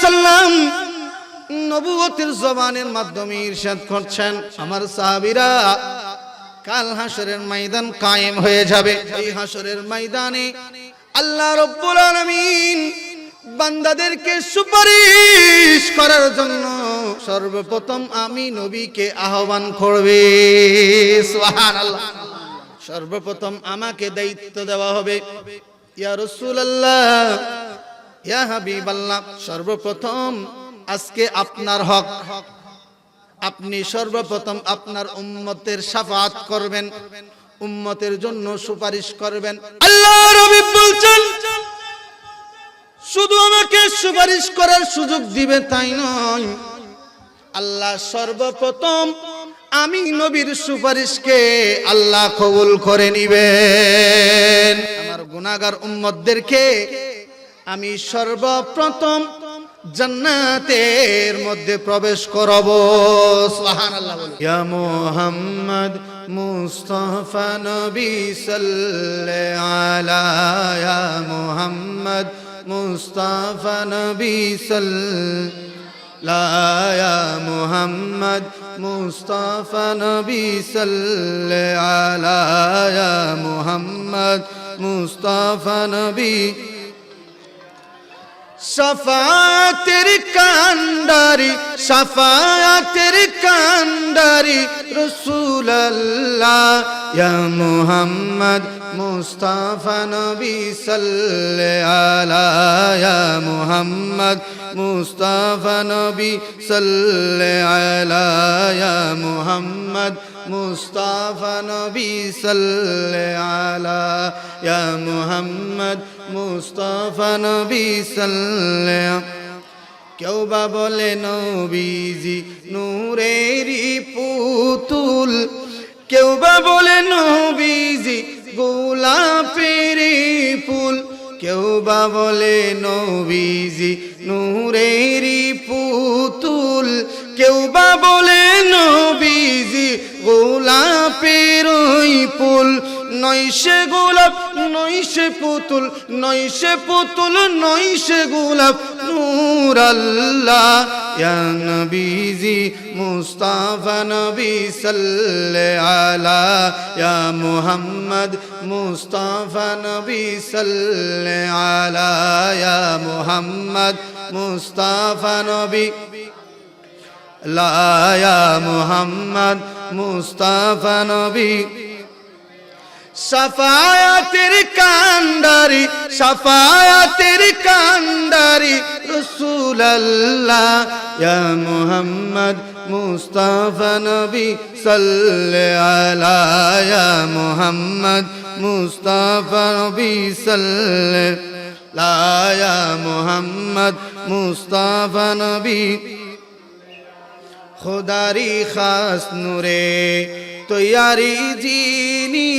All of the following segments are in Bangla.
ওয়াসাল্লাম নবুয়তের জবানের মাধ্যমে ইরশাদ করছেন, আমার সাহাবীরা কাল হাসরের ময়দান কায়েম হয়ে যাবে। এই হাসরের ময়দানে আল্লাহ রাব্বুল আলামিন বান্দাদেরকে সুপারিশ করার জন্য সর্বপ্রথম আমি নবীকে আহ্বান করবে। সুবহানাল্লাহ। সর্বপ্রথম আমাকে দায়িত্ব দেওয়া হবে, ইয়া রাসূলুল্লাহ, ইয়া হাবিবাল্লাহ, সর্বপ্রথম আজকে আপনার হক, আপনি সর্বপ্রথম আপনার উম্মতের শাফাআত করবেন, উম্মতের জন্য সুপারিশ করবেন। আল্লাহ রাব্বুল বলছেন, শুধু আমাকে সুপারিশ করার সুযোগ দিবে তাই নয়, আল্লাহ সর্বপ্রথম আমি নবীর সুপারিশকে আল্লাহ কবুল করে নিবেন। আমার গুনাহগার উম্মতদেরকে আমি সর্বপ্রথম জান্নাতের মধ্যে প্রবেশ করাবো। সুবহানাল্লাহ। ইয়া মুহাম্মদ মুস্তাফা নবী সাল্লাল্লাহু আলা, ইয়া মুহাম্মদ মুস্তাফা নবী সাল্লাল্লাহু, ইয়া মুহাম্মদ মুস্তাফা নবী সাল্লাল্লাহু আলা, ইয়া মুহাম্মদ মুস্তাফা নবী। শাফাআতের কান্ডারি, শাফাআতের কান্ডারি রাসূলুল্লাহ, ইয়া মুহাম্মদ মুস্তাফা নবী সাল্লাল্লাহু আলা, ইয়া মুহাম্মদ মুস্তাফা নবী সাল্লাল্লাহু আলা, ইয়া মুহাম্মদ মুস্তাফা নবী সাল্লাল্লাহু আলা, ইয়া মুহাম্মদ মুস্তাফা নবী সাল্লাল্লাহু। কেউ বা বলে নবীজি নূরেরই পুতুল, কেউ বা বলে নবীজি গোলাপের ফুল, কেউ বা বলে নবীজি নূরেরই পুতুল, কেউ বা বলে নবীজি গোলাপের ফুল। নয় সে গোলাপ নয় সে পুতুল, নয় সে পুতুল নয় সে গোলাপ, নূর আল্লাহ, ইয়া নবীজি মুস্তাফা নবী সাল্লাল্লাহু আলা, ইয়া মুহাম্মদ মুস্তাফা নবী সাল্লাল্লাহু আলা, ইয়া মুহাম্মদ মুস্তাফা নবী লা, ইয়া মুহাম্মদ মুস্তাফা নবী। শাফাআতের কান্ডারি, শাফাআতের কান্ডারি রাসূলুল্লাহ, ইয়া মুহাম্মদ মুস্তাফা নবী সাল্লাল্লাহু আলা, ইয়া মুহাম্মদ মুস্তাফা নবী সাল্লাল্লাহু, ইয়া মুহাম্মদ মুস্তাফা নবী। খুদারি খাস নূরে তৈয়ারি যিনি,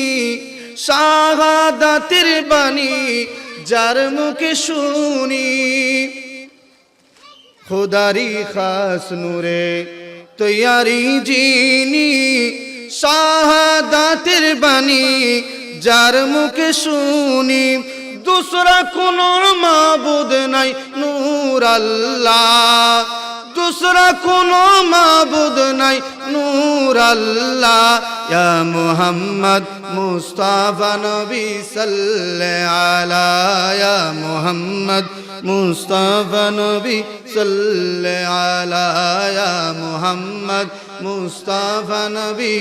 শাহাদাতের বাণী যার মুখে শুনি। খুদারি খাস নূরে তৈয়ারি যিনি, শাহাদাতের বাণী যার মুখে শুনি। दूसरा কোনো মাবুদ নাই নূর আল্লাহ, दूसरा কোনো মাবুদ নাই নূর আল্লাহ, ইয়া মুহাম্মদ মুস্তাফা নবী সাল্লাল্লাহু আলা, ইয়া মুহাম্মদ মুস্তাফা নবী সাল্লাল্লাহু আলা, ইয়া মুহাম্মদ মুস্তাফা নবী।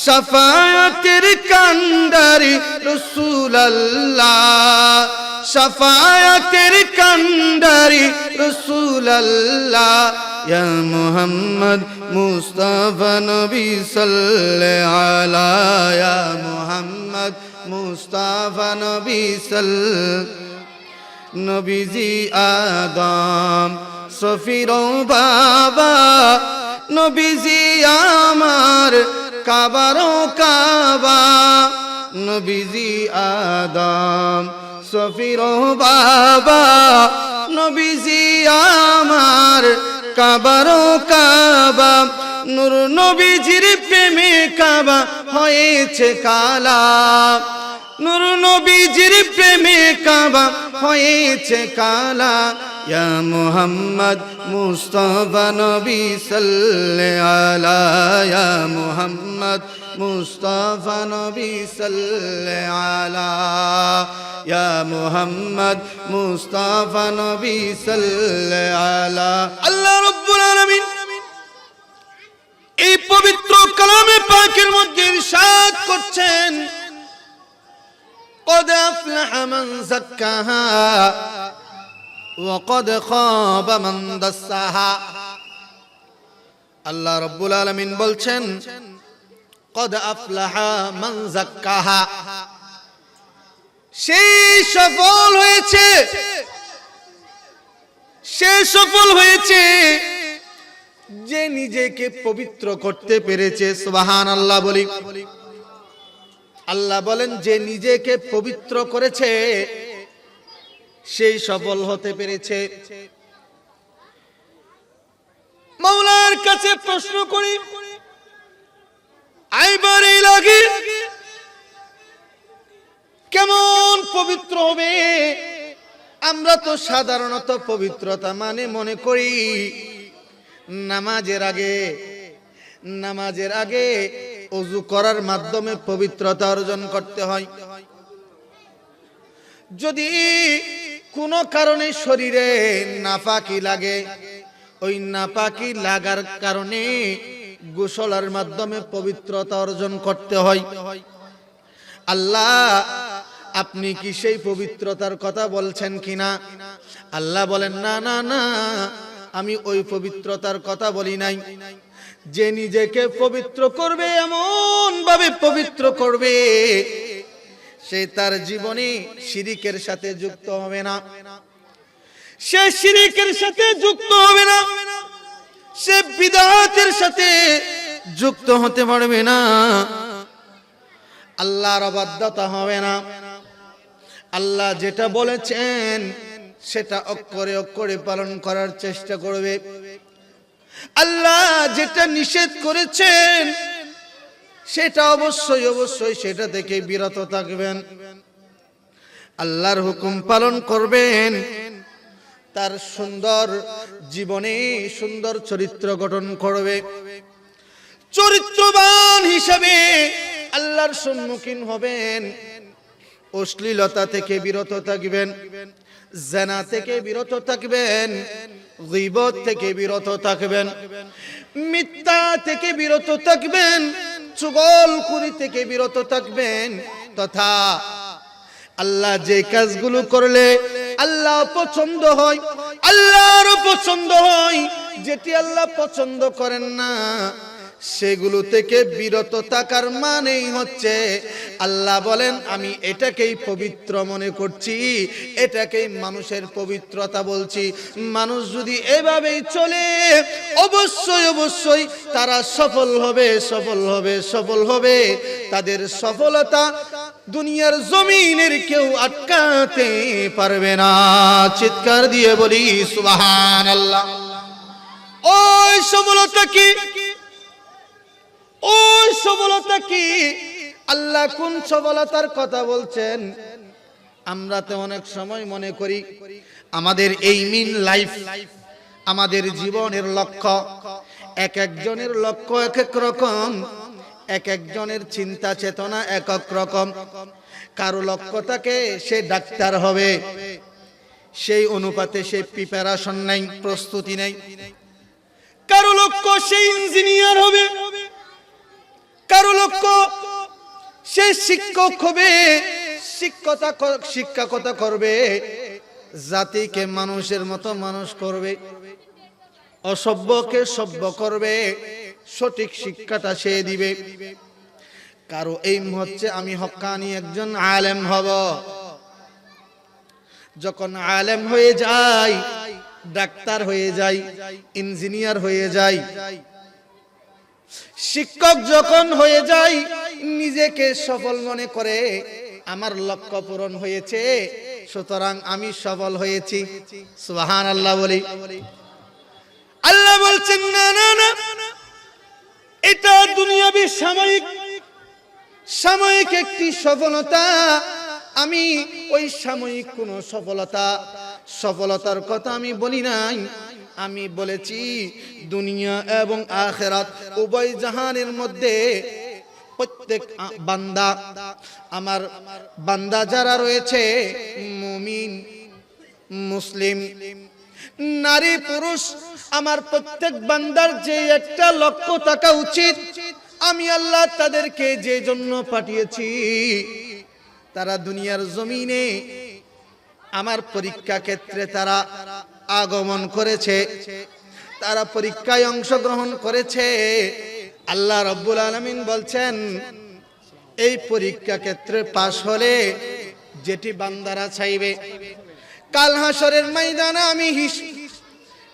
শাফাআতের কান্ডারি রাসূলুল্লাহ, শাফাআতের কান্ডারি রাসূলুল্লাহ, ইয়া মুহাম্মদ মুস্তাফা নবী সাল্লাল্লাহু আলা, ইয়া মুহাম্মদ মুস্তাফা নবী সাল্লাল্লাহু। নবীজি আদম সফির বাবা, নবীজি আমার কাবারো কাবা, নবীজি আদম সফির বাবা, নবীজি আমার কাবারো কাবা। নূর নবীজির প্রেমে কাবা হয়েছে কালা, নূর নবীজির প্রেমে কাবা হয়েছে কালা ইয়া মুহাম্মদ মুস্তাফা নবী সাল্লাল্লাহু আলা ইয়া মুহাম্মদ মুস্তাফা নবী সাল্লাল্লাহু আলা ইয়া মুহাম্মদ মুস্তাফা নবী সাল্লাল্লাহু আলা। আল্লাহ রাব্বুল আলামিন এই পবিত্র কালামে পাকের মধ্যে ইরশাদ করছেন قد أفلح من زكاها وقد خاب من دساها। আল্লাহ রাব্বুল আলামিন বলছেন قد أفلح من زكاها, সে সফল হয়েছে, সে সফল হয়েছে যে নিজেকে পবিত্র করতে পেরেছে। সুবহানাল্লাহ বলি। আল্লাহ বলেন যে নিজেকে পবিত্র করেছে সেই সফল হতে পেরেছে। মাওলার কাছে প্রশ্ন করি, আইবারে লাগে কেমন পবিত্র হবে? আমরা তো সাধারণত পবিত্রতা মানে মনে করি নামাজের আগে ওযু করার মাধ্যমে পবিত্রতা অর্জন করতে হয়। যদি কোনো কারণে শরীরে নাপাকি লাগে, ওই নাপাকি লাগার কারণে গোসলের মাধ্যমে পবিত্রতা অর্জন করতে হয়। আল্লাহ আপনি কি সেই পবিত্রতার কথা বলছেন কিনা? আল্লাহ বলেন না না না, আমি ওই পবিত্রতার কথা বলি নাই। যে নিজেকে পবিত্র করবে, এমন ভাবে পবিত্র করবে সে তার জীবনে শিরিকের সাথে যুক্ত হবে না, সে শিরিকের সাথে যুক্ত হবে না, সে বিদআতের সাথে যুক্ত হতে পারবে না, আল্লাহর অবাধ্যতা হবে না। আল্লাহ যেটা বলেছেন সেটা অক্ষরে অক্ষরে পালন করার চেষ্টা করবে। আল্লাহ যেটা নিষেধ করেছেন সেটা অবশ্যই অবশ্যই সেটা থেকে বিরত থাকবেন। আল্লাহর হুকুম পালন করবেন, তার সুন্দর জীবনে সুন্দর চরিত্র গঠন করবে। চরিত্রবান হিসাবে আল্লাহর সম্মুখীন হবেন। অশ্লীলতা থেকে বিরত থাকবেন, জিনা থেকে বিরত থাকবেন, গীবত থেকে বিরত থাকবেন, মিথ্যা থেকে বিরত থাকবেন, চুগলখুরি থেকে বিরত থাকবেন। তথা আল্লাহ যে কাজগুলো করলে আল্লাহ পছন্দ হয়, আল্লাহর পছন্দ হয়, যেটি আল্লাহ পছন্দ করেন না সেগুলো থেকে বিরত থাকার মানেই হচ্ছে আল্লাহ বলেন আমি এটাকেই পবিত্র মনে করছি, এটাকেই মানুষের পবিত্রতা বলছি। মানুষ যদি এভাবেই চলে অবশ্যই অবশ্যই তারা সফল হবে, সফল হবে, সফল হবে। তাদের সফলতা দুনিয়ার জমিনের কেউ আটকাতে পারবে না। চিৎকার দিয়ে বলি সুবহানাল্লাহ। ওই সফলতা কি? ওই সফলতা কি? আল্লাহ কোন সফলতার কথা বলছেন? আমরা তো অনেক সময় মনে করি আমাদের এই মিন লাইফ, আমাদের জীবনের লক্ষ্য, এক একজনের লক্ষ্য এক এক রকম, এক একজনের চিন্তা চেতনা এক এক রকম। কারো লক্ষ্য থাকে সে ডাক্তার হবে, সেই অনুপাতে সে প্রিপারেশন নাই, প্রস্তুতি নাই। কারো লক্ষ্য সে ইঞ্জিনিয়ার হবে, কারো লক্ষ্য সে শিক্ষক হবে, শিক্ষকতা করবে, জাতিকে মানুষের মতো মানুষ করবে, অসভ্যকে সভ্য করবে, সঠিক শিক্ষাটা সে দিবে। কারো এইম হচ্ছে আমি হক্কানি একজন আলেম হব। যখন আলেম হয়ে যায়, ডাক্তার হয়ে যায়, ইঞ্জিনিয়ার হয়ে যায়, শিক্ষক যখন হয়ে যায়, নিজেকে সফল মনে করে আমার লক্ষ্য পূরণ হয়েছে, সুতরাং আমি সফল হয়েছি। সুবহানাল্লাহ বলি। আল্লাহ বলছেন না না না, এটা দুনিয়াবি সাময়িক, সাময়িক একটি সফলতা, আমি ওই সাময়িক কোন সফলতার কথা আমি বলি নাই। আমি বলেছি দুনিয়া এবং আখিরাত উভয় জাহানের মধ্যে প্রত্যেক বান্দা, আমার বান্দা যারা রয়েছে, মুমিন মুসলিম নারী পুরুষ, আমার প্রত্যেক বান্দার যে একটা লক্ষ্য থাকা উচিত, আমি আল্লাহ তাদেরকে যে জন্য পাঠিয়েছি, তারা দুনিয়ার জমিনে আমার পরীক্ষা ক্ষেত্রে তারা আগমন করেছে, তারা পরীক্ষায় অংশগ্রহণ করেছে। আল্লাহ রাব্বুল আলামিন বলছেন, এই পরীক্ষা ক্ষেত্রে পাশ হলে যেটি বান্দারা চাইবে, কাল হাসরের ময়দানে আমি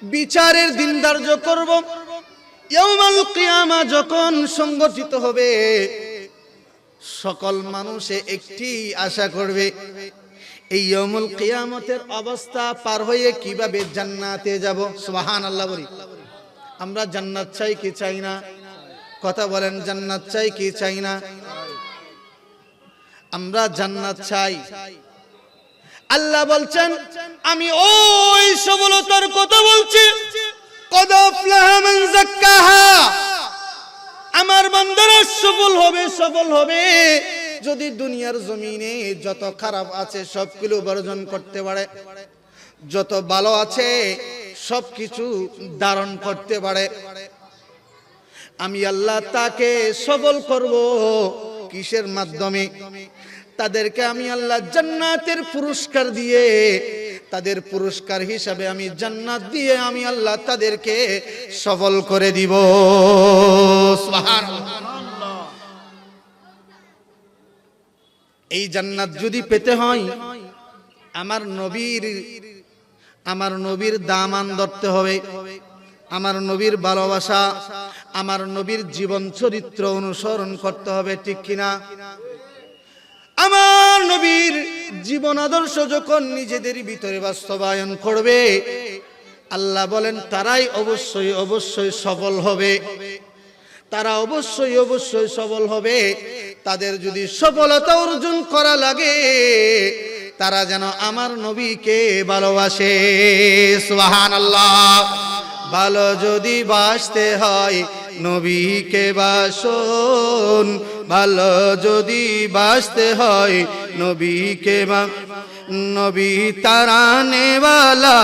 বিচারের দিন ধার্য করব। ইয়াউমুল কিয়ামা যখন সংগঠিত হবে, সকল মানুষে একটি আশা করবে, এই ইয়াউমুল কিয়ামতের অবস্থা পার হয়ে কিভাবে জান্নাতে যাব। সুবহানাল্লাহ বলি। আমরা জান্নাত চাই কি চাই না? কথা বলেন, জান্নাত চাই কি চাই না? আমরা জান্নাত চাই। আল্লাহ বলছেন, আমি ওই সফলতার কথা বলছি, কদ আফলাহা মান যাক্কাহা। আমার বান্দারা সফল হবে যদি দুনিয়ার জমিনে যত খারাপ আছে সবগুলো বর্জন করতে পারে, যত ভালো আছে সবকিছু ধারণ করতে পারে। আমি আল্লাহ তাকে সফল করব কিসের মাধ্যমে? তাদেরকে আমি আল্লাহ জান্নাতের পুরস্কার দিয়ে, তাদের পুরস্কার হিসাবে আমি জান্নাত দিয়ে আমি আল্লাহ তাদেরকে সফল করে দিব। সুবহানাল্লাহ। এই জান্নাত যদি পেতে হয়, আমার নবীর দামান ধরতে হবে, আমার নবীর ভালোবাসা, আমার নবীর জীবন চরিত্র অনুসরণ করতে হবে, ঠিক কিনা? আমার নবীর জীবন আদর্শ যখন নিজেদের ভিতরে বাস্তবায়ন করবে, আল্লাহ বলেন তারাই অবশ্যই সফল হবে। তারা অবশ্যই সফল হবে। তাদের যদি সফলতা অর্জন করা লাগে, তারা যেন আমার নবীকে ভালোবাসে। সুবহানাল্লাহ। ভালো যদি বাসতে হয় নবীকে বাসুন, ভালো যদি বাসতে হয় নবীকে নবী তারানে वाला,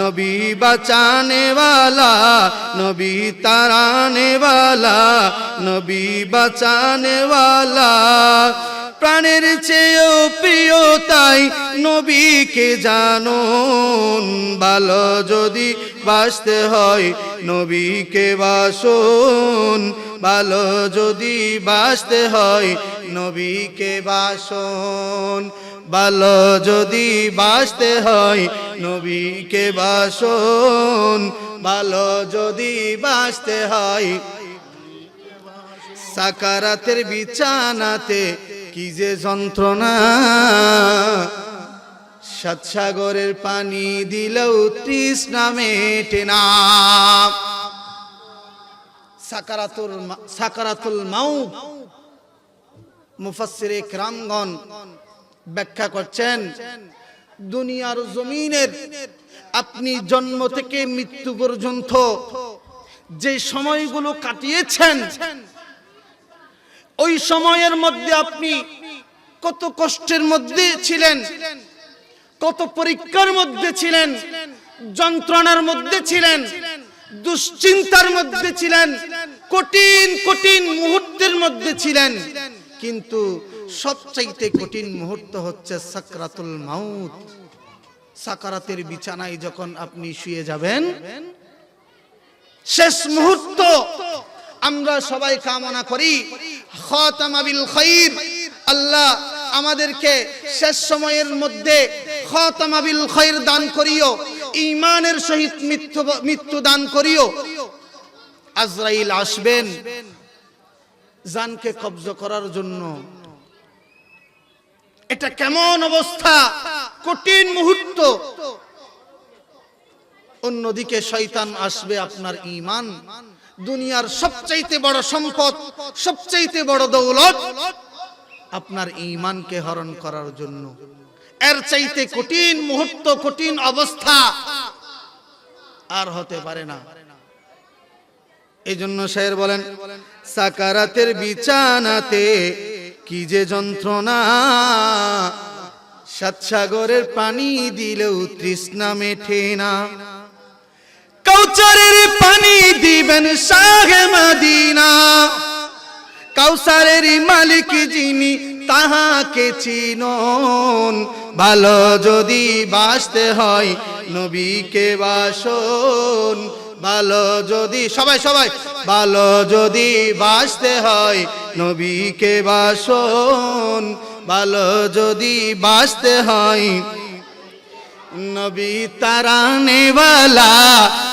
নবী বাঁচানে वाला, নবী তারানে वाला, নবী বাঁচানে वाला। প্রাণের চেয়েও প্রিয় তাই নবীকে জানুন, ভালো যদি বাসতে হয় নবীকে বাসুন, ভালো যদি বাসতে হয় নবীকে বাসুন, ভালো যদি বাসতে হয় নবীকে বাসুন, ভালো যদি বাসতে হয়। সাকারাতের বিছানাতে কি যে যন্ত্রণা, সাত সাগরের পানি দিলেও তৃষ্ণা মেটে না। সাকারাতুল মাউত মুফাসসিরে কিরামগণ ব্যাখ্যা করছেন, দুনিয়ার জমিনের আপনি জন্ম থেকে মৃত্যু পর্যন্ত যে সময়গুলো কাটিয়েছেন, ওই সময়ের মধ্যে আপনি কত কষ্টের মধ্যে ছিলেন, কত পরীক্ষার মধ্যে ছিলেন, যন্ত্রণার মধ্যে ছিলেন, দুশ্চিন্তার মধ্যে ছিলেন, কঠিন কঠিন মুহূর্তের মধ্যে ছিলেন। কিন্তু সবচাইতে কঠিন মুহূর্ত হচ্ছে সাকরাতুল মাউত। সাকারাতের বিছানায় যখন আপনি শুয়ে যাবেন, শেষ মুহূর্ত আমরা সবাই কামনা করি খাতামা বিল খাইর, আল্লাহ আমাদেরকে শেষ সময়ের মধ্যে খাতামা বিল খাইর দান করিও, ঈমানের সহিত মৃত্যু দান করিও। আজরাইল আসবেন জানকে কবজা করার জন্য। এটা কেমন অবস্থা, কঠিন মুহূর্ত। অন্যদিকে শয়তান আসবে আপনার ঈমান, দুনিয়ার সবচাইতে বড় সম্পদ, সবচাইতে বড় দৌলত আপনার ঈমানকে হরণ করার জন্য। এর চাইতে কঠিন মুহূর্ত, কঠিন অবস্থা আর হতে পারে না। এই জন্য শায়ের বলেন, সাকারাতের বিছানাতে কি যে যন্ত্রণা, সাত সাগরের পানি দিলেও তৃষ্ণা মেটে না। কাউসারের পানি দিবেন শাহে মদিনা, কাউসারের মালিক যিনি তাহাকে চিনুন। ভালো যদি বাসতে হয় নবীকে বাসুন, ভালো যদি সবাই ভালো যদি বাসতে হয় নবীকে বাসুন, ভালো যদি বাসতে হয়। नबी तराने वाला,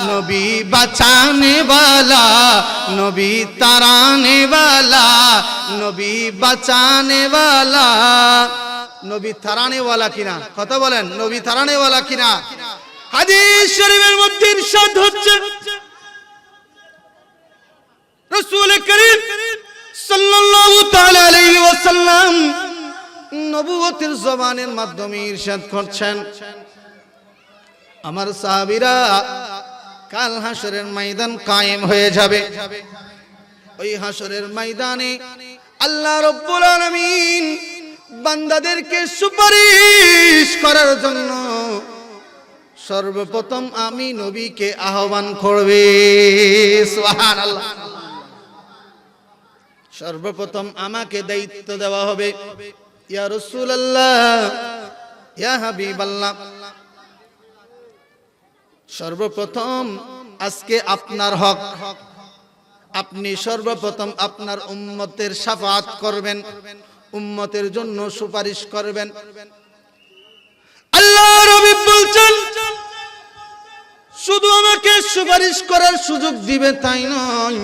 नबी बचाने वाला, नबी तराने वाला, नबी बचाने वाला। नबी तराने वाला किना कथा बोलें, नबी तराने वाला किना। हादीस शरीफের মধ্যে ইরশাদ হচ্ছে, রাসূল করিম সাল্লাল্লাহু তাআলা আলাইহি ওয়াসাল্লাম নবুয়তের জবানের মাধ্যমে ইরশাদ করছেন, আমার সাহাবীরা কাল হাসরের ময়দান কায়েম হয়ে যাবে। ওই হাসরের ময়দানে আল্লাহ রাব্বুল আলামিন বান্দাদেরকে সুপারিশ করার জন্য সর্বপ্রথম আমি নবীকে আহ্বান করবে। সুবহানাল্লাহ। সর্বপ্রথম আমাকে দায়িত্ব দেওয়া হবে, ইয়া রাসূলুল্লাহ, ইয়া হাবিবাল্লাহ, সর্বপ্রথম আজকে আপনার হক, আপনি সর্বপ্রথম আপনার উম্মতের শাফাআত করবেন, উম্মতের জন্য সুপারিশ করবেন। আল্লাহ রাব্বি বলছেন, শুধু আমাকে সুপারিশ করার সুযোগ দিবে তাই নয়,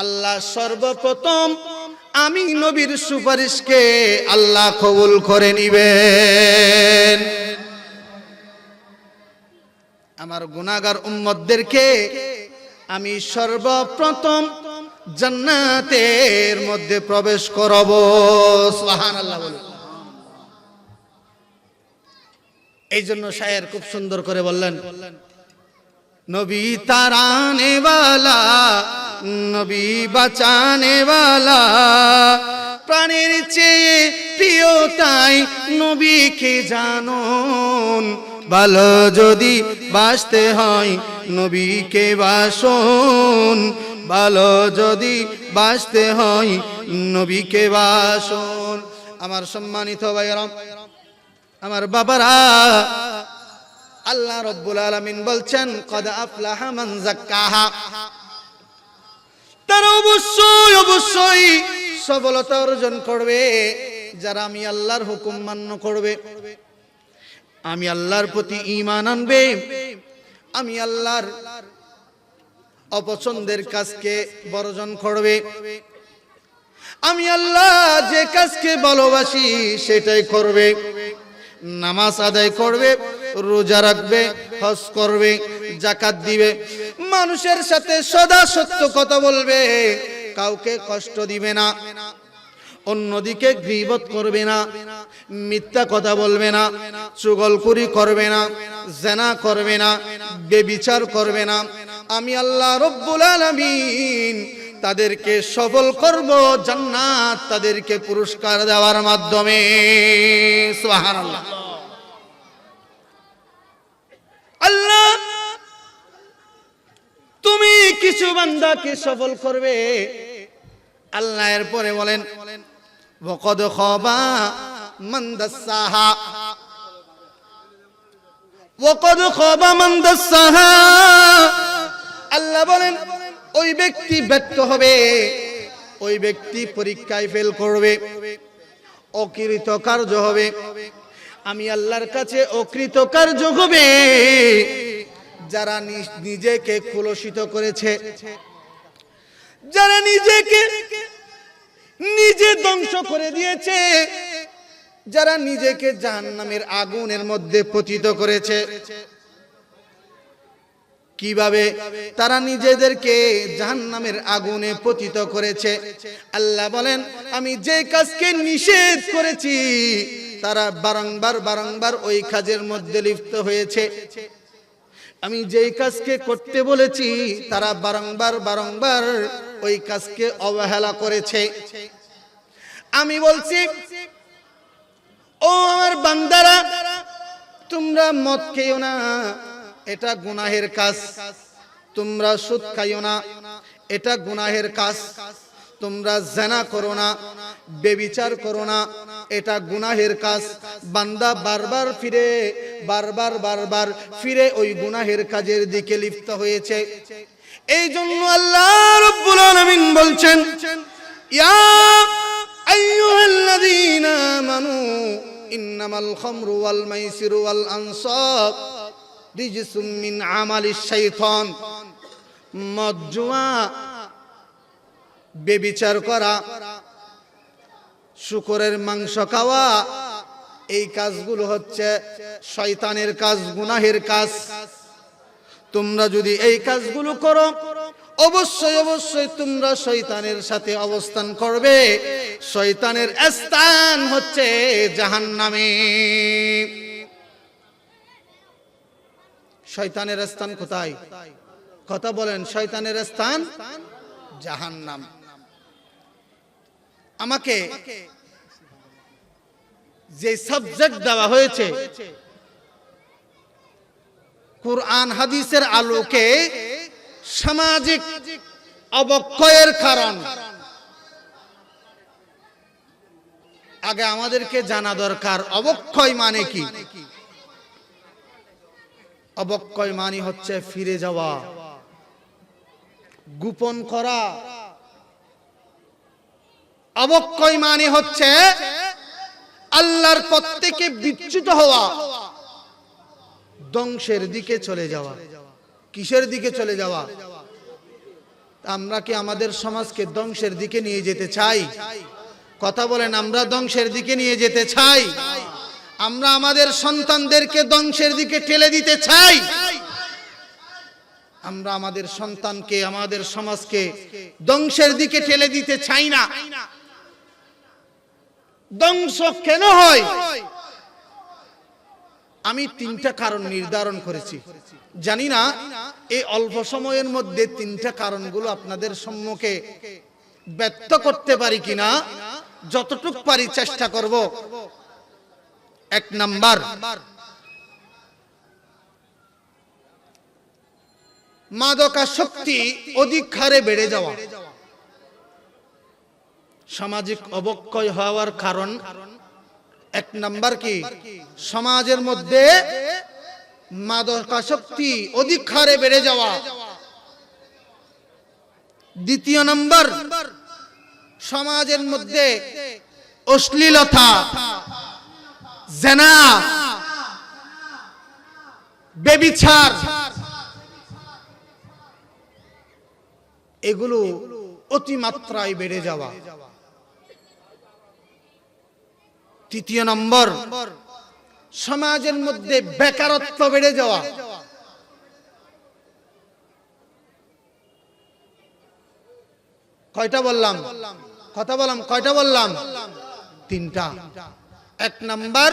আল্লাহ সর্বপ্রথম আমি নবীর সুপারিশকে আল্লাহ কবুল করে নিবেন। আমার গুনাহগার উম্মতদেরকে আমি সর্বপ্রথম জান্নাতের মধ্যে প্রবেশ করাবো। সুবহানাল্লাহ বলুন। এই জন্য শায়ের খুব সুন্দর করে বললেন, নবী তারানে वाला, নবী বাঁচানে वाला, প্রাণের চেয়ে প্রিয় তাই নবীকে জানুন। ভালো যদি বাসতে হয় নবীকে বাসুন, ভালো যদি বাসতে হয় নবীকে বাসুন। আমার সম্মানিত ভাইরা, আমার বাবারা, আল্লাহ রাব্বুল আলামিন বলছেন, কদ আফলাহা মান যাক্কাহা, তারা অবশ্যই সফলতা অর্জন করবে যারা আমি আল্লাহর হুকুম মান্য করবে, আমি আল্লাহর প্রতি ঈমান আনবে, আমি আল্লাহর অপছন্দের কাজকে বর্জন করবে, আমি আল্লাহ যে কাজকে ভালোবাসি সেটাই করবে, নামাজ আদায় করবে, রোজা রাখবে, হজ করবে, যাকাত দিবে, মানুষের সাথে সদা সত্য কথা বলবে, কাউকে কষ্ট দিবে না, অন্যদিকে গীবত করবে না, মিথ্যা কথা বলবে না, চুগলখুরি করবে না, জিনা করবে না, ব্যভিচার করবে না। আমি আল্লাহ রাব্বুল আলামিন তাদেরকে সফল করব জান্নাত তাদেরকে পুরস্কার দেওয়ার মাধ্যমে। সুবহানাল্লাহ। আল্লাহ তুমি কিছু বান্দাকে সফল করবে। আল্লাহ এরপরে বলেন, ওয়াকাদ খাবা মান দাসাহা, ওয়াকাদ খাবা মান দাসাহা। আল্লাহ বলেন, ওই ব্যক্তি ব্যর্থ হবে, ওই ব্যক্তি পরীক্ষায় ফেল করবে, অকৃতকার্য হবে। আমি আল্লাহর কাছে অকৃতকার্য হবে যারা নিজেকে কলুষিত করেছে, যারা নিজেকে নিজে ধ্বংস করে দিয়েছে, যারা নিজেকে জাহান্নামের আগুনের মধ্যে পতিত করেছে। কিভাবে তারা নিজেদেরকে জাহান্নামের আগুনে পতিত করেছে। আল্লাহ বলেন, আমি যে কাজকে নিষেধ করেছি তারা বারংবার ওই কাজের মধ্যে লিপ্ত হয়েছে। আমি যেই কাজকে করতে বলেছি তারা বারংবার ওই কাজকে অবহেলা করেছে। আমি বলছি, ও আমার বান্দারা, তোমরা মদ খেও না, এটা গুনাহের কাজ। তোমরা সুদ খাইও না, এটা গুনাহের কাজ। তোমরা জিনা করো না, ব্যভিচার করো না, এটা গুনাহের কাজ। বান্দা বারবার ফিরে ওই গুনাহের কাজের দিকে লিপ্ত হয়েছে। এই জন্য আল্লাহ রাব্বুল আলামিন বলছেন, ইয়া আইয়ুহাল্লাযীনা আমানু ইন্নামাল খামরু ওয়াল মাইসিরু ওয়াল আনসাব রিজসুম মিন আমালিশ শাইতান। মদ, জুয়া, ব্যভিচার করা, শূকরের মাংস খাওয়া, এই কাজগুলো হচ্ছে শয়তানের কাজ, গুনাহের কাজ। তোমরা যদি এই কাজগুলো করো, অবশ্যই তোমরা শয়তানের সাথে অবস্থান করবে। শয়তানের স্থান হচ্ছে জাহান্নামে। শয়তানের স্থান কোথায়? কথা বলেন, শয়তানের স্থান জাহান্নাম। আমাকে যে সাবজেক্ট দেওয়া হয়েছে কুরআন হাদিসের আলোকে সামাজিক অবক্ষয়ের কারণ, আগে আমাদেরকে জানা দরকার অবক্ষয় মানে কি। অবক্ষয় মানে হচ্ছে ফিরে যাওয়া, গোপন করা। অবক্ষয় মানে হচ্ছে আল্লাহর পথ থেকে বিচ্যুত হওয়া, ধ্বংসের দিকে চলে যাওয়া। কিসের দিকে চলে যাওয়া? আমরা কি আমাদের সমাজকে ধ্বংসের দিকে নিয়ে যেতে চাই? কথা বলেন, আমরা ধ্বংসের দিকে নিয়ে যেতে চাই? আমরা আমাদের সন্তানদেরকে ধ্বংসের দিকে ঠেলে দিতে চাই? আমরা আমাদের সন্তানকে, আমাদের সমাজকে ধ্বংসের দিকে ঠেলে দিতে চাই না। ধ্বংস কেন হয়? আমি তিনটা কারণ নির্ধারণ করেছি। জানি না এই অল্প সময়ের মধ্যে তিনটা কারণগুলো আপনাদের সম্মুখে ব্যক্ত করতে পারি কিনা। যতটুক পারি চেষ্টা করব। এক নাম্বার, মাদকাসক্তি অধিক হারে বেড়ে যাওয়া। সামাজিক অবক্ষয় হওয়ার কারণ এক নাম্বার কি? সমাজের মধ্যে মাদকাসক্তি অধিক হারে বেড়ে যাওয়া। দ্বিতীয় নাম্বার, সমাজের মধ্যে অশ্লীলতা, জিনা, ব্যভিচার, এগুলো অতিমাত্রায় বেড়ে যাওয়া। তৃতীয় নম্বর, সমাজের মধ্যে বেকারত্ব বেড়ে যাওয়া। কয়টা বললাম? কথা বললাম, কয়টা বললাম? তিনটা। এক নাম্বার,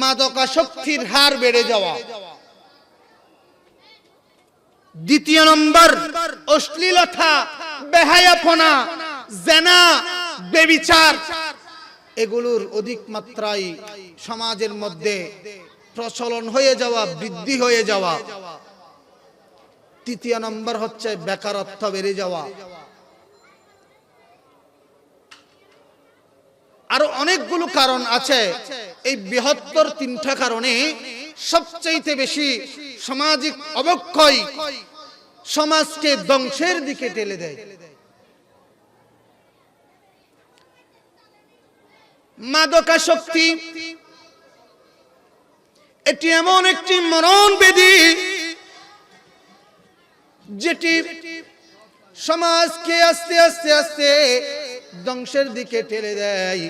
মাদকাসক্তির হার বেড়ে যাওয়া। দ্বিতীয় নম্বর, অশ্লীলতা, বেহায়াপনা, জিনা, ব্যভিচার, এগুলোর অধিক মাত্রায় সমাজের মধ্যে প্রচলন হয়ে যাওয়া, বৃদ্ধি হয়ে যাওয়া। তৃতীয় নম্বর হচ্ছে বেকারত্ব বেড়ে যাওয়া। আরো অনেকগুলো কারণ আছে। এই বৃহত্তর তিনটা কারণে সবচেয়ে বেশি সামাজিক অবক্ষয় সমাজকে ধ্বংসের দিকে ঠেলে দেয়। মাদকাসক্তি এটি এমন একটি মরণ ব্যাধি যেটি সমাজকে আস্তে আস্তে আস্তে ধ্বংসের দিকে ঠেলে দেয়,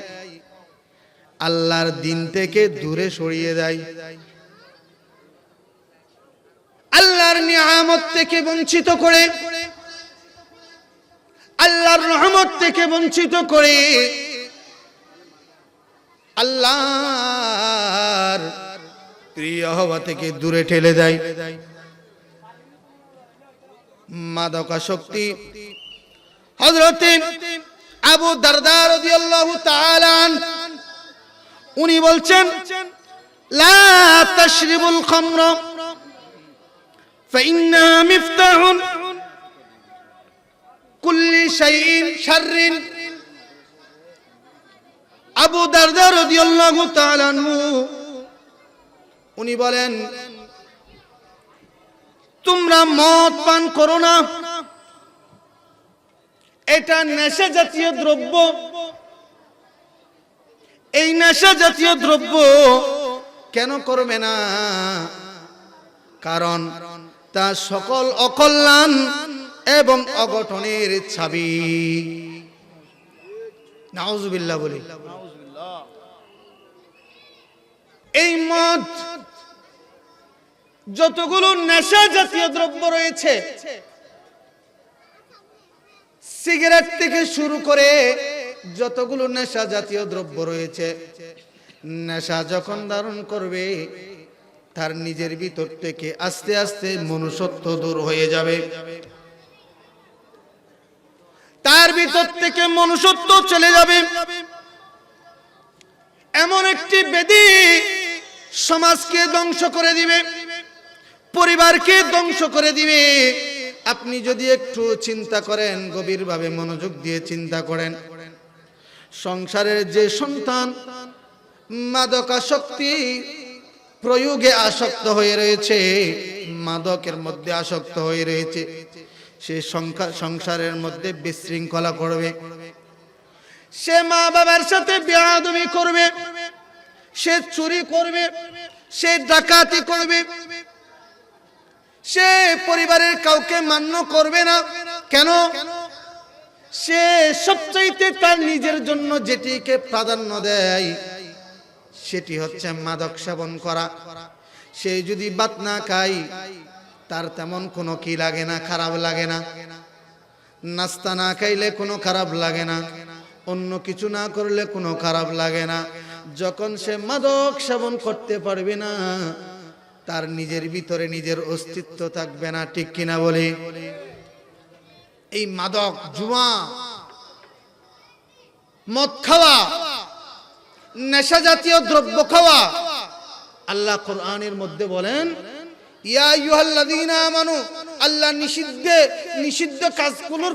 আল্লাহর দিন থেকে দূরে সরিয়ে দেয়। আল্লাহর নিয়ামত থেকে বঞ্চিত করে, আল্লাহর রহমত থেকে বঞ্চিত করে, আল্লাহর প্রিয় হওয়া থেকে দূরে ঠেলে দেয়। মাদকাসক্তি। হযরত আবু দারদা রাদিয়াল্লাহু তাআলা উনি বলছেন, লা তাশরিবুল খামরা ফাইন্নাহা মিফতাহুন কুল্লি শাইইন শাররিন। আবু দারদা রাদিয়াল্লাহু তাআলা উনি বলেন, তোমরা মদ পান করো না, এটা নেশা জাতীয় দ্রব্য। এই নেশা জাতীয় দ্রব্য কেন করবে না? কারণ তা সকল অকল্যাণ এবং অঘটনের চাবি। নাউজুবিল্লাহ বলি। এই মদ, যতগুলো নেশা জাতীয় দ্রব্য রয়েছে, সিগারেট থেকে শুরু করে যতগুলো নেশা জাতীয় দ্রব্য রয়েছে, নেশা যখন ধারণ করবে তার নিজের ভিতর থেকে আস্তে আস্তে মনুষ্যত্ব দূর হয়ে যাবে। তার ভিতর থেকে মনুষ্যত্ব চলে যাবে। এমন একটি ব্যাধি সমাজকে ধ্বংস করে দিবে, পরিবারকে ধ্বংস করে দিবে। আপনি যদি একটু চিন্তা করেন, গভীরভাবে মনোযোগ দিয়ে চিন্তা করেন, সংসারের যে সন্তান মাদকাসক্তি প্রয়োগে আসক্ত হয়ে রয়েছে, মাদকের মধ্যে আসক্ত হয়ে রয়েছে, সে সংসারের মধ্যে বিশৃঙ্খলা করবে, সে মা বাবার সাথে বেয়াদবি করবে, সে চুরি করবে, সে ডাকাতি করবে, সে পরিবারের কাউকে মান্য করবে না। কেন? সে সবচাইতে তার নিজের জন্য যেটিকে প্রাধান্য দেয় সেটি হচ্ছে মাদক সেবন করা। সে যদি ভাত না খায় তার তেমন কোনো কি লাগে না, খারাপ লাগে না। নাস্তা না খাইলে কোনো খারাপ লাগে না, অন্য কিছু না করলে কোনো খারাপ লাগে না। যখন সে মাদক সেবন করতে পারবে না, তার নিজের ভিতরে নিজের অস্তিত্ব থাকবে না। ঠিক কিনা বলি? এই মাদক, জুয়া, মদ খাওয়া, নেশা জাতীয় দ্রব্য খাওয়া, আল্লাহ কোরআনের মধ্যে বলেন, ইয়া আইয়ুহাল্লাযীনা আমানু, আল্লাহ নিষিদ্ধ কাজগুলোর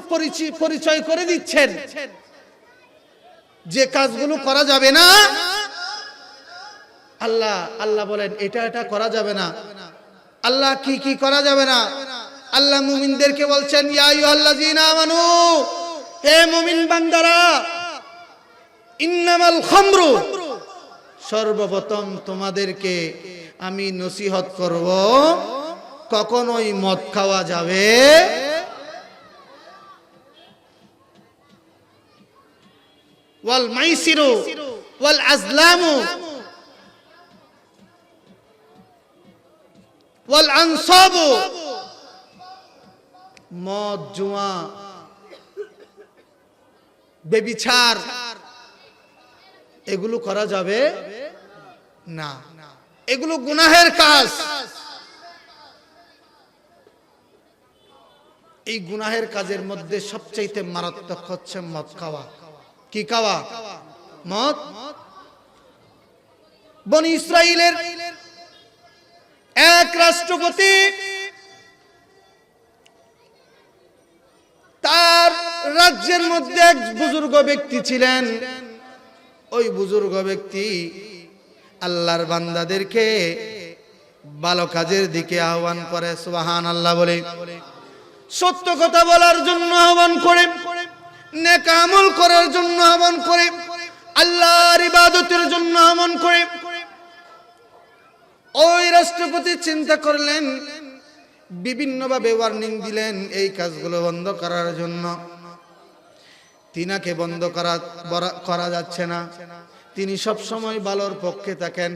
পরিচয় করে দিচ্ছেন। যে কাজগুলো করা যাবে না, আল্লাহ বলেন এটা করা যাবে না। আল্লাহ কি করা যাবে না? আল্লাহ মুমিনদেরকে বলছেন, ইয়া আইয়ুহাল্লাযীনা আমানু, হে মুমিন বান্দারা, ইন্নামাল খামরু, সর্বপ্রথম তোমাদেরকে আমি নসিহত করব, কখনোই মদ খাওয়া যাবে ওয়াল মাইসিরু ওয়াল আজলামু ওয়াল আনসাবু, মদ, জুয়া, ব্যভিচার, এগুলো করা যাবে না। এগুলো গুনাহের কাজ। এই গুনাহের কাজের মধ্যে সবচেয়ে মারাত্মক হচ্ছে মদ খাওয়া। কি খাওয়া? মদ। বনি ইসরাইলের এক রাষ্ট্রপতি, তার রাজ্যের মধ্যে এক বুজুর্গ ব্যক্তি ছিলেন। ওই বুজুর্গ ব্যক্তি আল্লাহর বান্দাদেরকে ভালো কাজের দিকে আহ্বান করে, সুবহানাল্লাহ বলে, সত্য কথা বলার জন্য আহ্বান করে, নেক আমল করার জন্য আহ্বান করে, আল্লাহর ইবাদতের জন্য আহ্বান করে। ওই রাষ্ট্রপতি চিন্তা করলেন, বিভিন্নভাবে ওয়ার্নিং দিলেন এই কাজগুলো বন্ধ করার জন্য। তিনাকে বন্ধ করা যাচ্ছে না। তিনি সব সময় ভালোর পক্ষে থাকেন,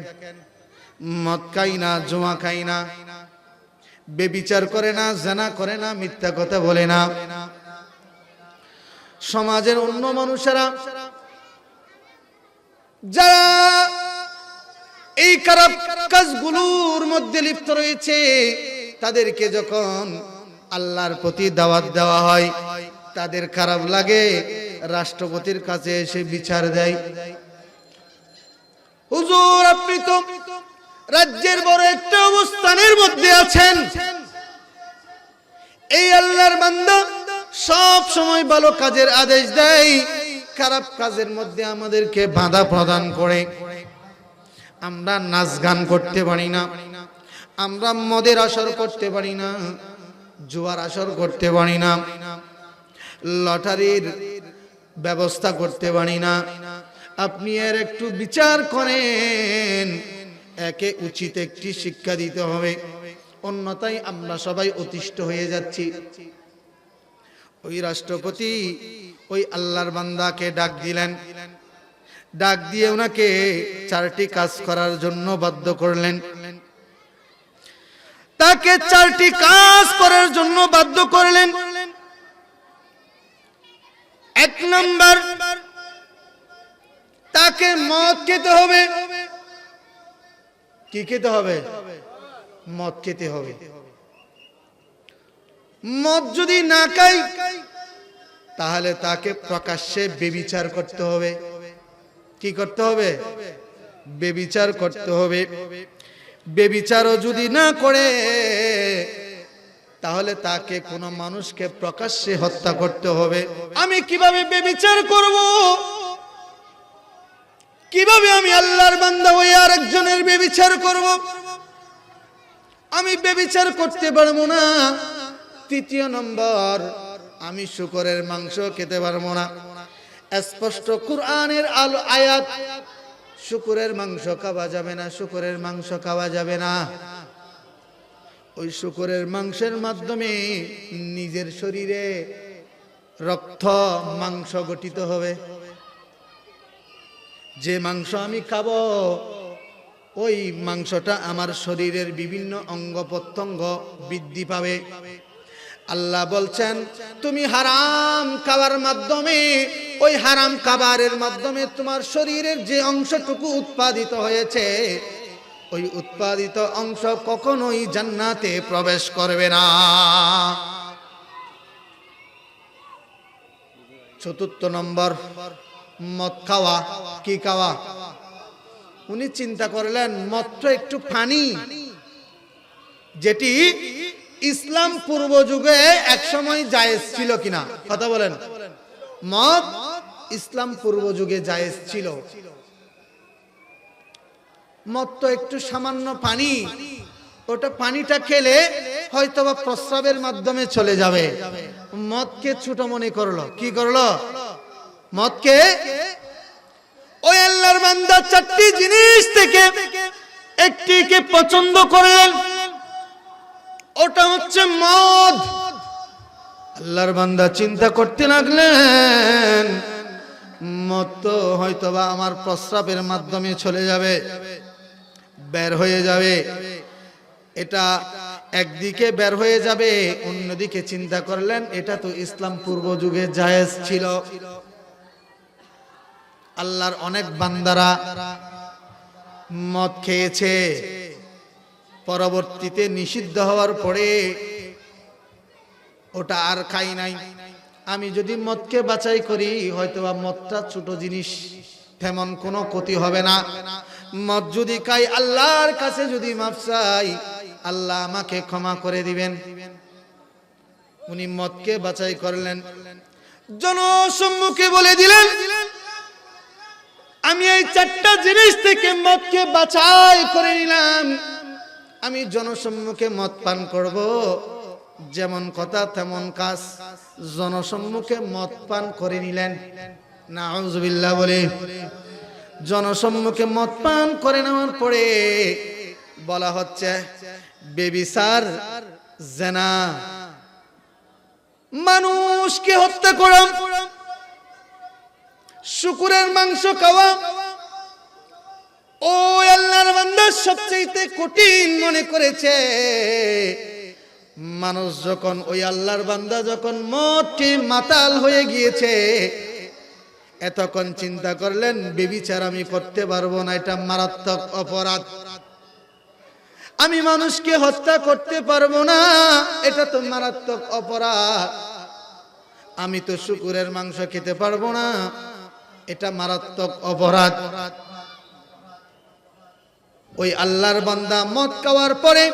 মদ খাই না, জুয়া খাই না, বেবিচার করে না, জিনা করে না, মিথ্যা কথা বলে না। সমাজের অন্য মানুষেরা যারা এই খারাপ কাজগুলোর মধ্যে লিপ্ত রয়েছে, তাদেরকে যখন আল্লাহর প্রতি দাওয়াত দেওয়া হয়, তাদের খারাপ লাগে, রাষ্ট্রপতির কাছে এসে বিচার দেয়। হুজুর, আপনি তো রাজ্যের বড় একটা অবস্থানের মধ্যে আছেন, এই আল্লাহর বান্দা সব সময় ভালো কাজের আদেশ দেয়, খারাপ কাজের মধ্যে আমাদেরকে বাধা প্রদান করে। আমরা নাচ গান করতে পারি না, আমরা মদের আসর করতে পারি না, জুয়ার আসর করতে পারি না, লটারির ব্যবস্থা করতে পারি না। আপনি এর একটু বিচার করেন, একে উচিত একটি শিক্ষা দিতে হবে, অন্যথায় আমরা সবাই অতিষ্ঠ হয়ে যাচ্ছি। ওই রাষ্ট্রপতি ওই আল্লাহর বান্দাকে ডাক দিলেন, ডাক দিয়ে ওনাকে 4টি কাজ করার জন্য বাধ্য করলেন। তাকে 4টি কাজ করার জন্য বাধ্য করলেন। 1 নম্বর, তাকে মদ খেতে হবে। কি খেতে হবে? মদ খেতে হবে। মদ যদি না খায় তাহলে তাকে প্রকাশ্যে বেবিচার করতে হবে। কি করতে হবে? বেবিচার করতে হবে। বেবিচারও যদি না করে তাহলে তাকে কোনো মানুষকে প্রকাশ্যে হত্যা করতে হবে। আমি কিভাবে বেবিচার করব? কিভাবে আমি আল্লাহর বান্দা হয়ে আরেকজনের বেবিচার করব? আমি বেবিচার করতে পারবো না। 3 নম্বর, আমি শূকরের মাংস খেতে পারবো না। স্পষ্ট কুরআনের আয়াত, শূকরের মাংস খাওয়া যাবে না, শূকরের মাংস খাওয়া যাবে না। ওই শূকরের মাংসের মাধ্যমে নিজের শরীরে রক্ত মাংস গঠিত হবে। যে মাংস আমি খাবো ওই মাংসটা আমার শরীরের বিভিন্ন অঙ্গ প্রত্যঙ্গ বৃদ্ধি পাবে। আল্লাহ বলছেন, তুমি হারাম খাবার মাধ্যমে, ওই হারাম খাবারের মাধ্যমে তোমার শরীরের যে অংশটুকু উৎপাদিত হয়েছে, ওই উৎপাদিত অংশ কখনোই জান্নাতে প্রবেশ করবে না। 4 নম্বর, মদ খাওয়া। কি খাওয়া? উনি চিন্তা করলেন, মদ তো একটু পানি, যেটি ইসলাম পূর্ব যুগে একসময় জায়েজ ছিল কিনা? কথা বলেন। মদ ইসলাম পূর্ব যুগে জায়েজ ছিল। মদ তো একটু সামান্য পানি, ওটা পানিটা খেলে হয়তোবা প্রস্রাবের মাধ্যমে চলে যাবে। মদকে ছোট মনে করলো। কি করলো? মদকে। ওই আল্লাহর বান্দা 4টি জিনিস থেকে একটিকে পছন্দ করলেন, ওটা হচ্ছে মদ। আল্লাহর বান্দা চিন্তা করতে লাগলেন, মদ তো হয়তোবা আমার প্রস্রাবের মাধ্যমে চলে যাবে, বের হয়ে যাবে। এটা একদিকে বের হয়ে যাবে, অন্যদিকে চিন্তা করলেন এটা তো ইসলাম পূর্ব যুগে জায়েজ ছিল। আল্লাহর অনেক বান্দারা মদ খেয়েছে, পরবর্তীতে নিষিদ্ধ হওয়ার পরে ওটা আর খাই নাই। আমি যদি মদকে বাছাই করি, হয়তোবা মদটা ছোট জিনিস, তেমন কোনো ক্ষতি হবে না। মদ যদি খাই, আল্লাহর কাছে যদি মাফ চাই, আল্লাহ আমাকে ক্ষমা করে দিবেন। উনি মদকে বাছাই করলেন, জনসম্মুখে বলে দিলেন, আমি এই 4টা জিনিস থেকে মদকে বাছাই করে নিলাম, আমি জনসম্মুখে মদ পান করব। যেমন কথা তেমন কাজ, জনসম্মুখে মদ পান করে নিলেন। নাউযুবিল্লাহ বলে জনসম্মুখে মদ পান করে নেওয়ার পরে বলা হচ্ছে বেবিচার, জিনা, মানুষকে হত্যা করা, শূকরের মাংস খাওয়া। ও আল্লাহর বান্দা সবচেয়ে কঠিন মনে করেছে মানুষ যখন ওই আল্লাহর বান্দা যখন মদকে মাতাল হয়ে গিয়েছে, এতক্ষণ চিন্তা করলেন বেবিচার আমি করতে পারবো না, এটা মারাত্মক অপরাধ। আমি মানুষকে হত্যা করতে পারবো না, এটা তো মারাত্মক অপরাধ। আমি তো শুকুরের মাংস খেতে পারবো না, এটা মারাত্মক অপরাধ। ওই আল্লাহর বান্দা মদ খাওয়ার পরে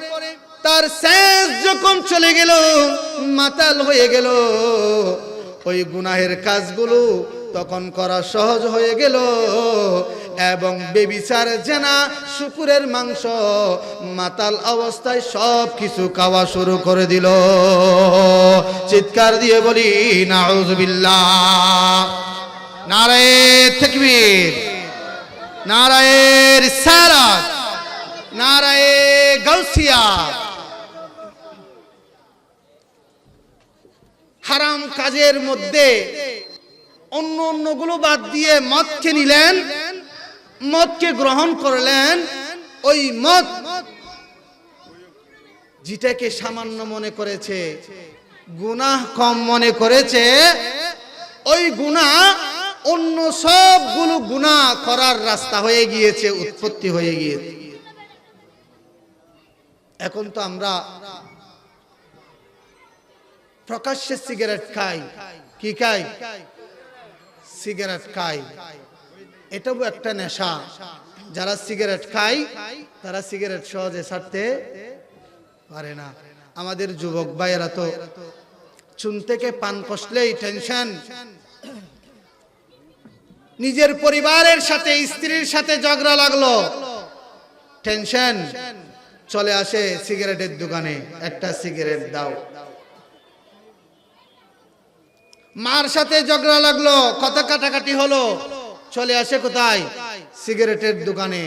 তার শেষ যখন চলে গেল, মাতাল হয়ে গেল, ওই গুনাহের কাজগুলো তখন করা সহজ হয়ে গেল এবং বেবিচার জেনা শুকুরের মাংস মাতাল অবস্থায় সব কিছু খাওয়া শুরু করে দিল। চিৎকার দিয়ে বলি নাউযুবিল্লাহ। নারায়ে তাকবীর, নারায়ে রিসালাত, নারায়ে গাউসিয়া। হারাম কাজের মধ্যে অন্য অন্যগুলো বাদ দিয়ে মদকে নিলেন, মদকে গ্রহণ করলেন। ওই মদ যেটাকে সামান্য মনে করেছে, গুনাহ কম মনে করেছে, ওই গুনাহ অন্য সবগুলো গুনাহ করার রাস্তা হয়ে গিয়েছে, উৎপত্তি হয়ে গিয়েছে। এখন তো আমরা প্রকাশ্যে সিগারেট খাই। কি খাই? সিগারেট খাই। এটাও একটা নেশা। যারা সিগারেট খায় তারা সিগারেট সহজে ছাড়তে পারে না। আমাদের যুবক ভাইয়েরা তো চুন থেকে পান কষলেই টেনশন, নিজের পরিবারের সাথে স্ত্রীর সাথে ঝগড়া লাগলো, টেনশন, চলে আসে সিগারেটের দোকানে, একটা সিগারেট দাও। মার সাথে ঝগড়া লাগলো, কথা কাটাকাটি হলো, চলে আসে কোথায়? সিগারেটের দোকানে।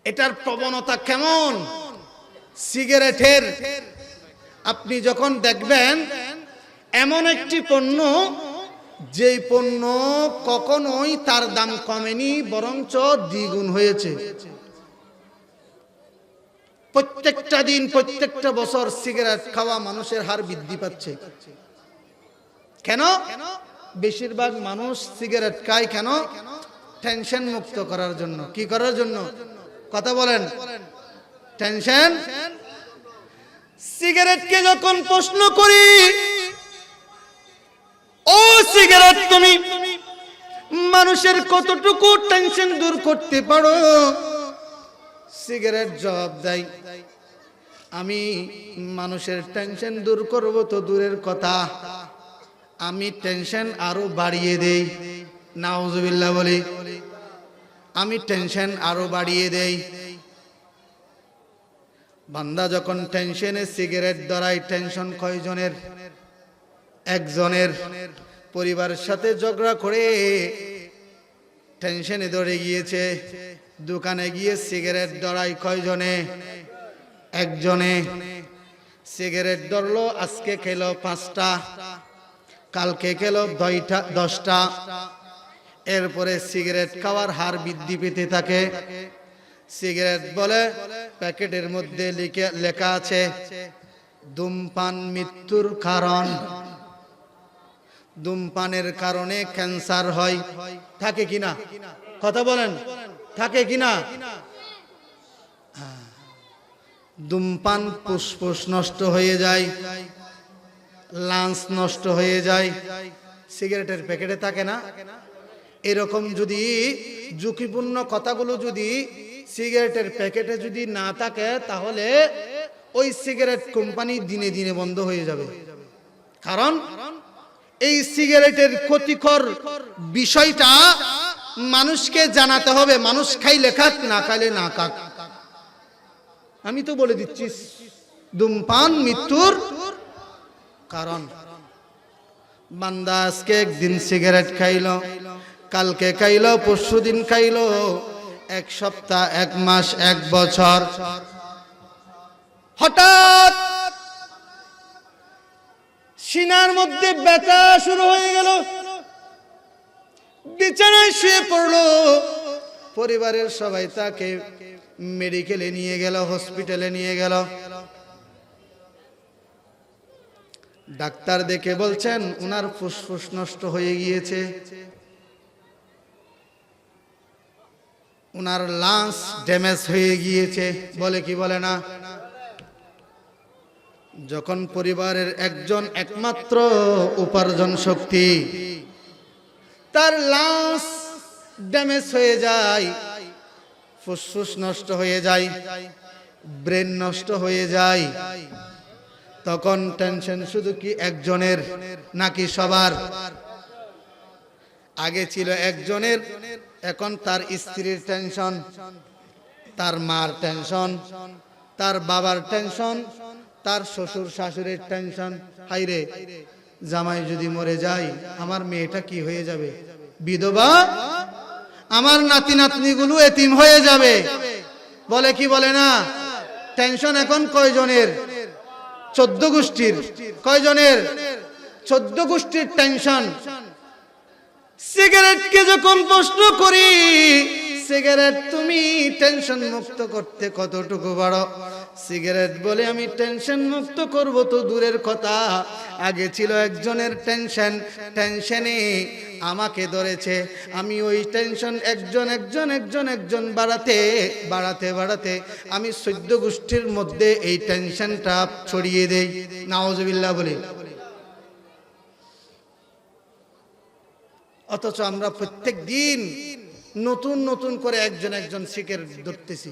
এটার প্রবণতা কেমন? সিগারেটের আপনি যখন দেখবেন এমন একটি পণ্য, যেই পণ্য কখনোই তার দাম কমেনি, বরঞ্চ দ্বিগুণ হয়েছে। প্রত্যেকটা দিন, প্রত্যেকটা বছর সিগারেট খাওয়া মানুষের হার বৃদ্ধি পাচ্ছে। কেন? বেশিরভাগ মানুষ সিগারেট খায় কেন? টেনশন মুক্ত করার জন্য। কি করার জন্য? কথা বলেন। টেনশন। সিগারেটকে যখন প্রশ্ন করি, ও সিগারেট, তুমি মানুষের কতটুকু টেনশন দূর করতে পারো? সিগারেট জবাব দেয়, আমি মানুষের টেনশন দূর করব তো দূরের কথা, আমি টেনশন আরো বাড়িয়ে দেই। নাউজুবিল্লাহ বলি। আমি টেনশন আরো বাড়িয়ে দেই। বান্দা যখন টেনশনে সিগারেট ধরায়, টেনশন কয়জনের? একজনের। পরিবারের সাথে ঝগড়া করে টেনশনে ধরে গিয়েছে, দোকানে গিয়ে সিগারেট ধরায় কয়জনে? একজনে। সিগারেট ধরলো, আজকে খেলো 5টা, কালকে খেলো 10টা। এরপরে সিগারেট খাওয়ার হার বৃদ্ধি পেতে থাকে। সিগারেট বলে প্যাকেটের মধ্যে লেখা আছে ধূমপান মৃত্যুর কারণ, ধূমপানের কারণে ক্যান্সার হয়। থাকে কিনা? কথা বলেন, থাকে কিনা? ধূমপান ফুসফুস নষ্ট হয়ে যায়, লাংস নষ্ট হয়ে যায়। সিগারেটের প্যাকেটে থাকে না? এরকম যদি ঝুঁকিপূর্ণ কথাগুলো যদি সিগারেটের প্যাকেটে যদি না থাকে, তাহলে ওই সিগারেট কোম্পানি দিনে দিনে বন্ধ হয়ে যাবে। কারণ এই সিগারেটের ক্ষতিকর বিষয়টা মানুষকে জানাতে হবে। মানুষ খাইলে খাক, না খাইলে না খাক। আমি তো বলে দিচ্ছি, ধূমপান মৃত্যুর কারণ। বান্দা আজকে একদিন সিগারেট খাইলো, কালকে খাইলো, পরশুদিন খাইলো, 1 সপ্তাহ, 1 মাস, 1 বছর, হঠাৎ সিনার মধ্যে ব্যথা শুরু হয়ে গেল, বিছানায় শুয়ে পড়লো, পরিবারের সবাই তাকে মেডিকেলে নিয়ে গেল, হসপিটালে নিয়ে গেল। ডাক্তার দেখে বলছেন উনার ফুসফুস নষ্ট হয়ে গিয়েছে, উনার লাংস ড্যামেজ হয়ে গিয়েছে। বলে কি বলে না? যখন পরিবারের একজন একমাত্র উপার্জন শক্তি তার লাংস ড্যামেজ হয়ে যায়, ফুসফুস নষ্ট হয়ে যায়, ব্রেন নষ্ট হয়ে যায়, তখন টেনশন শুধু কি একজনের নাকি সবার? আগে ছিল একজনের, এখন তার স্ত্রীর টেনশন, তার মার টেনশন, তার বাবার টেনশন, তার শ্বশুর শাশুড়ির টেনশন। হাইরে, জামাই যদি মরে যায় আমার মেয়েটা কি হয়ে যাবে? বিধবা। আমার নাতি নাতনিগুলো এতিম হয়ে যাবে। বলে কি বলে না? টেনশন এখন কয়জনের? 14 গোষ্ঠীর। কয়জনের? 14 গোষ্ঠীর টেনশন। সিগারেটকে যখন প্রশ্ন করি, সিগারেট তুমি টেনশন মুক্ত করতে কতটুকু পারো? সিগারেট বলে আমি টেনশন মুক্ত করব তো দূরের কথা, আগে ছিল একজনের টেনশন, টেনশনে আমাকে ধরেছে, আমি ওই টেনশন একজন বাড়াতে বাড়াতে বাড়াতে আমি 14 গোষ্ঠীর মধ্যে এই টেনশনটা ছড়িয়ে দেই। নাউজুবিল্লাহ বলি। অথচ আমরা প্রত্যেক দিন নতুন নতুন করে একজন সিগারেট ধরতেছি।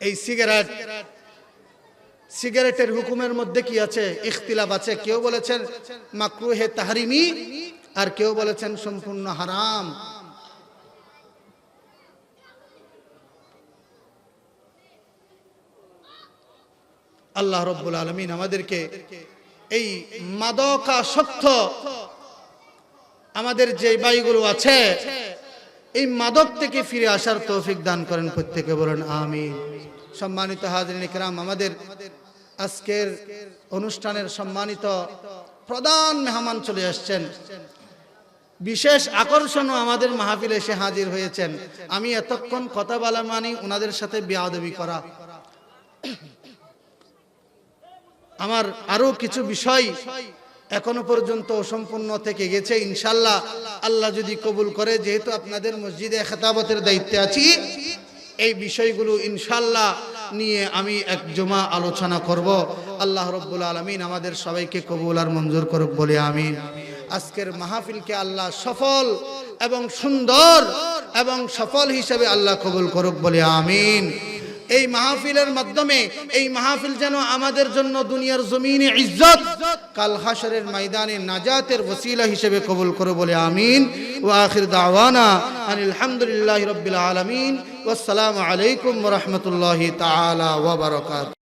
এই সিগারেটের হুকুমের মধ্যে কি আছে? ইখতিলাফ আছে। কেউ বলেছেন মাকরুহে তাহরিমি, আর কেউ বলেছেন সম্পূর্ণ হারাম। আল্লাহ রাব্বুল আলামিন আমাদেরকে এই মাদকাসক্ত আমাদের যে ভাইগুলো আছে এই মাদক থেকে ফিরে আসার তৌফিক দান করেন। প্রত্যেকে বলেন আমিন। সম্মানিত হাজিরিন কিরাম, আমাদের আজকের অনুষ্ঠানের সম্মানিত প্রধান মেহমান চলে আসছেন। বিশেষ আকর্ষণও আমাদের মাহফিলে এসে হাজির হয়েছেন। আমি এতক্ষণ কথা বলা মানে ওনাদের সাথে বেয়াদবি করা। আমার আরো কিছু বিষয় এখনো পর্যন্ত অসম্পূর্ণ থেকে গেছে। ইনশাআল্লাহ আল্লাহ যদি কবুল করে, যেহেতু আপনাদের মসজিদে খেতাবতের দায়িত্বে আছি, এই বিষয়গুলো ইনশাআল্লাহ নিয়ে আমি এক জমা আলোচনা করব। আল্লাহ রাব্বুল আলামিন আমাদের সবাইকে কবুল আর মঞ্জুর করুক বলে আমিন। আজকের মাহফিলকে আল্লাহ সফল এবং সুন্দর এবং সফল হিসেবে আল্লাহ কবুল করুক বলে আমিন। এই মাহফিলের মাধ্যমে এই মাহফিল যেন আমাদের জন্য দুনিয়ার জমিনে ইজ্জত, কাল হাশরের ময়দানে নাজাতের ওসিলা হিসেবে কবুল করে বলে আমিন। ওয়া আখির দাওয়ানা আনিল হামদুলিল্লাহি রাব্বিল আলামিন। ওয়াসসালামু আলাইকুম ওয়া রাহমাতুল্লাহি তাআলা ওয়া বারাকাতুহু।